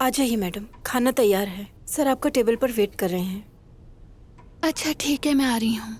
आ जाइए मैडम, खाना तैयार है। सर आपका टेबल पर वेट कर रहे हैं। अच्छा ठीक है, मैं आ रही हूँ।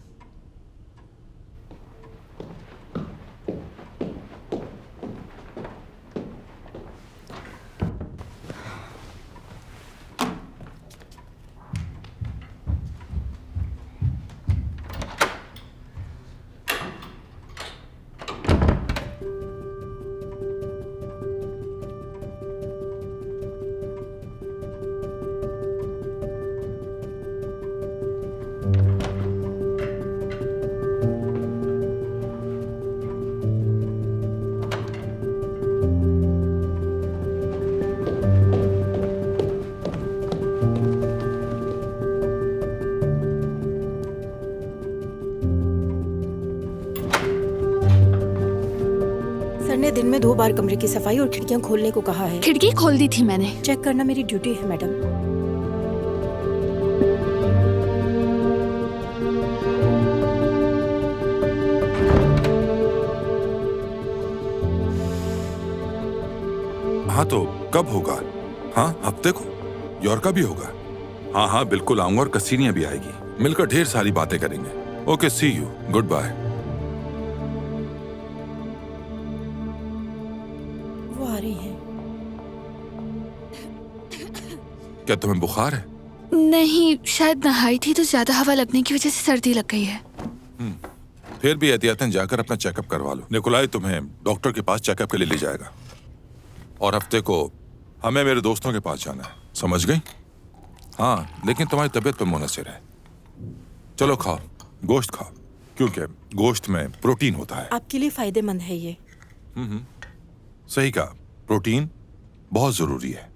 सर ने दिन में 2 बार कमरे की सफाई और खिड़कियां खोलने को कहा है। खिड़की खोल दी थी मैंने। चेक करना मेरी ड्यूटी है मैडम। हाँ तो कब होगा? हाँ हफ्ते को? यॉर्का भी होगा? हाँ हाँ बिल्कुल आऊंगा और कसीनिया भी आएगी। मिलकर ढेर सारी बातें करेंगे। Okay see you, good bye. वो आ रही हैं। क्या तुम्हें बुखार है? नहीं, शायद नहाई थी तो ज्यादा हवा लगने की वजह से सर्दी लग गई है। फिर भी एहतियातन जाकर अपना चेकअप करवा लो। निकोलाई तुम्हें डॉक्टर के पास चेकअप के लिए ले जाएगा। और हफ्ते को हमें मेरे दोस्तों के पास जाना है, समझ गई? हाँ लेकिन तुम्हारी तबीयत पे मुनसिर है। चलो खाओ, गोश्त खाओ, क्योंकि गोश्त में प्रोटीन होता है। आपके लिए फायदेमंद है ये। सही कहा, प्रोटीन बहुत जरूरी है।